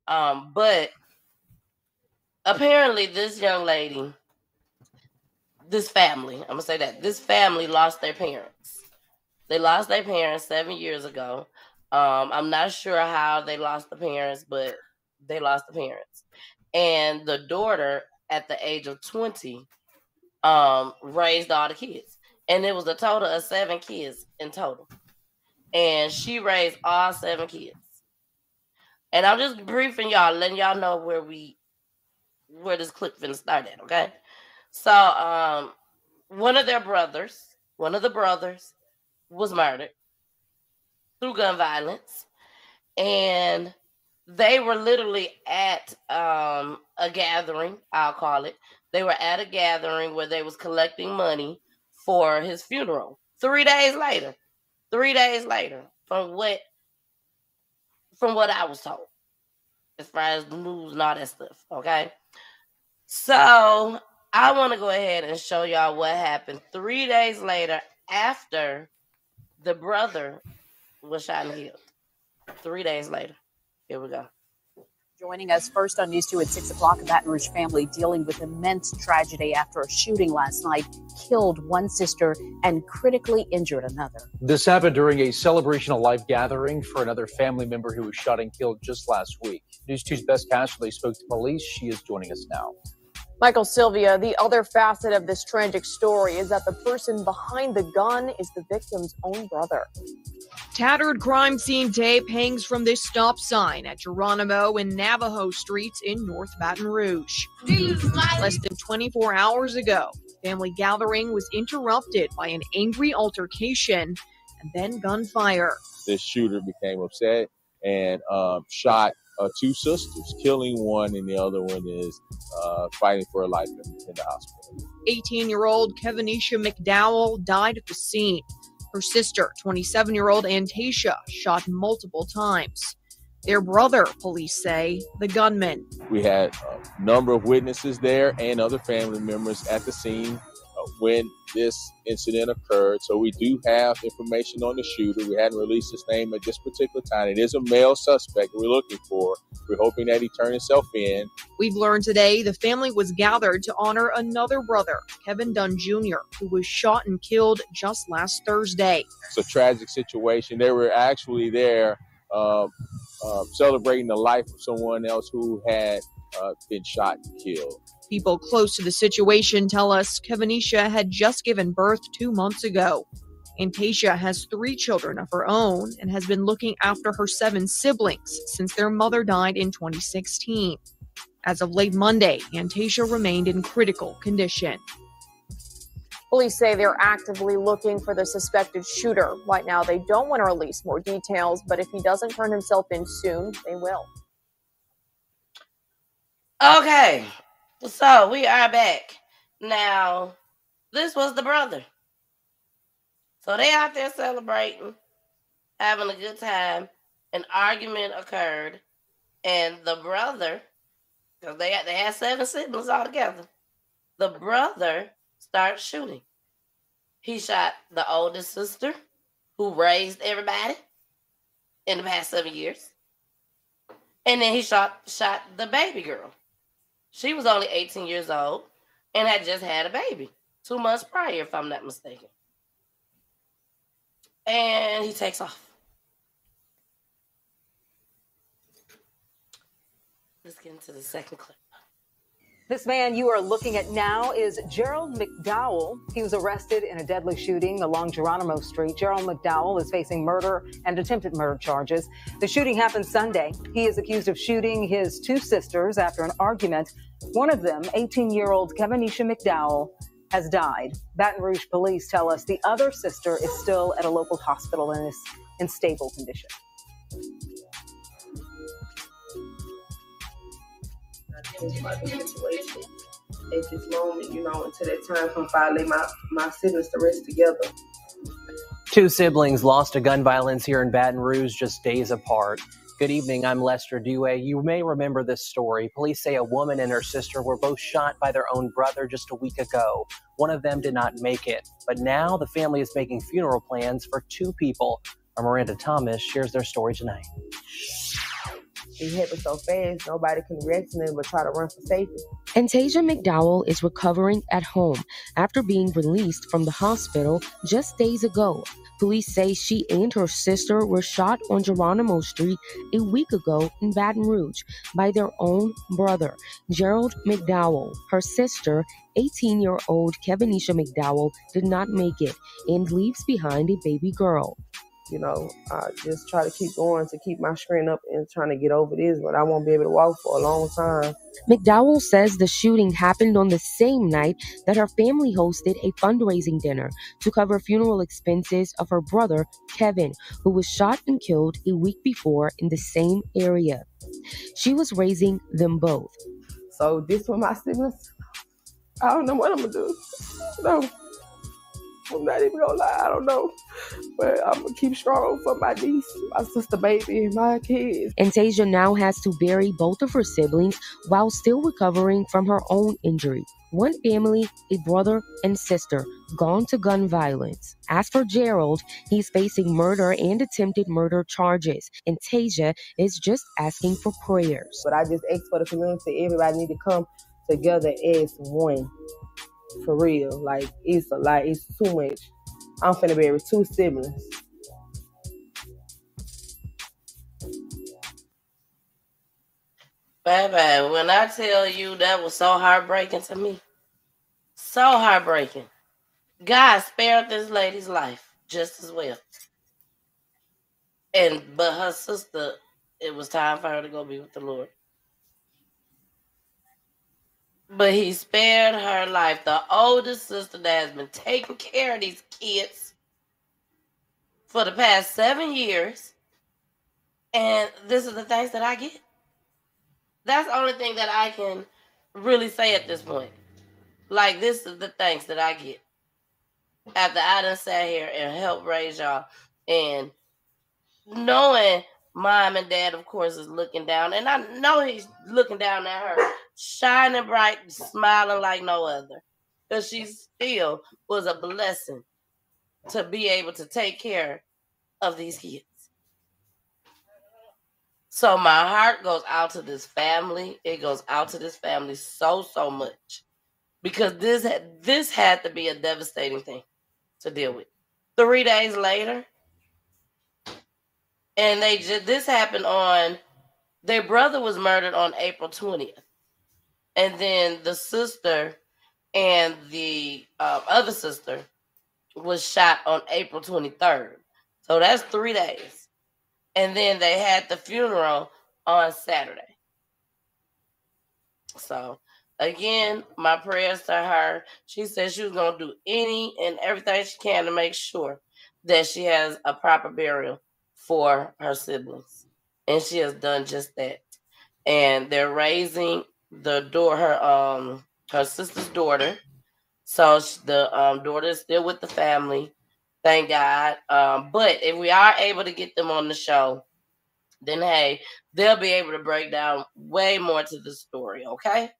But apparently this young lady, this family, I'm gonna say that this family lost their parents. They lost their parents 7 years ago. I'm not sure how they lost the parents, but they lost the parents. And the daughter, at the age of 20, raised all the kids. And it was a total of 7 kids in total. And she raised all 7 kids. And I'm just briefing y'all, letting y'all know where this clip finna start at, okay? So one of the brothers was murdered through gun violence. And they were literally at a gathering, I'll call it. They were at a gathering where they was collecting money for his funeral. 3 days later. 3 days later, from what I was told, as far as the news and all that stuff, okay? So I want to go ahead and show y'all what happened 3 days later after the brother was shot and killed. 3 days later. Here we go. Joining us first on News 2 at 6 o'clock, a Baton Rouge family dealing with immense tragedy after a shooting last night killed one sister and critically injured another. This happened during a celebration of life gathering for another family member who was shot and killed just last week. News 2's Bess Cashley spoke to police. She is joining us now. Michael, Sylvia, the other facet of this tragic story is that the person behind the gun is the victim's own brother. Tattered crime scene tape hangs from this stop sign at Geronimo and Navajo Streets in North Baton Rouge. Less than 24 hours ago, family gathering was interrupted by an angry altercation and then gunfire. This shooter became upset and shot 2 sisters, killing one, and the other one is fighting for her life in the hospital. 18-year-old Kevanisha McDowell died at the scene. Her sister, 27-year-old Antasia, shot multiple times. Their brother, police say, the gunman. We had a number of witnesses there and other family members at the scene when this incident occurred. So we do have information on the shooter. We hadn't released his name at this particular time. It is a male suspect we're looking for. We're hoping that he turn himself in. We've learned today the family was gathered to honor another brother, Kevin Dunn Jr., who was shot and killed just last Thursday. It's a tragic situation. They were actually there celebrating the life of someone else who had been shot and killed. People close to the situation tell us Kevanisha had just given birth 2 months ago. Antasia has 3 children of her own and has been looking after her 7 siblings since their mother died in 2016. As of late Monday, Antasia remained in critical condition. Police say they're actively looking for the suspected shooter. Right now, they don't want to release more details, but if he doesn't turn himself in soon, they will. Okay. So we are back. Now, this was the brother. So they out there celebrating, having a good time. An argument occurred, and the brother, because they had 7 siblings altogether, the brother started shooting. He shot the oldest sister, who raised everybody in the past 7 years. And then he shot the baby girl. She was only 18 years old and had just had a baby 2 months prior, if I'm not mistaken. And he takes off. Let's get into the second clip. This man you are looking at now is Gerald McDowell. He was arrested in a deadly shooting along Geronimo Street. Gerald McDowell is facing murder and attempted murder charges. The shooting happened Sunday. He is accused of shooting his 2 sisters after an argument. One of them, 18-year-old Kevanisha McDowell, has died. Baton Rouge police tell us the other sister is still at a local hospital and is in stable condition. About the situation at this moment, until that time comes, I lay my siblings to rest together. 2 siblings lost to gun violence here in Baton Rouge just days apart. Good evening, I'm Lester Dewey. You may remember this story. Police say a woman and her sister were both shot by their own brother just a week ago. One of them did not make it, but now the family is making funeral plans for 2 people. Our Miranda Thomas shares their story tonight. it happened so fast, nobody can react to nothing but try to run for safety. And Tasia McDowell is recovering at home after being released from the hospital just days ago. Police say she and her sister were shot on Geronimo Street a week ago in Baton Rouge by their own brother, Gerald McDowell. Her sister, 18-year-old Kevinisha McDowell, did not make it and leaves behind a baby girl. You know, I just try to keep going to keep my strength up and trying to get over this, but I won't be able to walk for a long time. McDowell says the shooting happened on the same night that her family hosted a fundraising dinner to cover funeral expenses of her brother, Kevin, who was shot and killed a week before in the same area. She was raising them both. So this was my siblings. I don't know what I'm going to do. No. I'm not even gonna lie, I don't know. But I'm gonna keep strong for my niece, my sister baby, and my kids. And Tasia now has to bury both of her siblings while still recovering from her own injury. One family, a brother and sister, gone to gun violence. As for Gerald, he's facing murder and attempted murder charges. And Tasia is just asking for prayers. But I just ask for the community, everybody need to come together as one. For real, like, it's a lot, it's too much. I'm finna bury 2 siblings. Baby, when I tell you that was so heartbreaking to me, so heartbreaking. God spared this lady's life just as well. But her sister, it was time for her to go be with the Lord. But he spared her life. The oldest sister that has been taking care of these kids for the past 7 years. And this is the thanks that I get. That's the only thing that I can really say at this point. Like, this is the thanks that I get. After I done sat here and helped raise y'all. And knowing mom and dad, of course, is looking down. And I know he's looking down at her, shining bright, smiling like no other. Because she still was a blessing to be able to take care of these kids. So my heart goes out to this family. It goes out to this family so much. Because this had to be a devastating thing to deal with. 3 days later, and this happened on, their brother was murdered on April 20th. And then the sister and the other sister was shot on April 23rd. So that's 3 days. And then they had the funeral on Saturday. So, again, my prayers to her. She said she was going to do any and everything she can to make sure that she has a proper burial for her siblings. And she has done just that. And they're raising her sister's daughter. So the daughter is still with the family. Thank God. But if we are able to get them on the show, then hey, they'll be able to break down way more to the story, okay?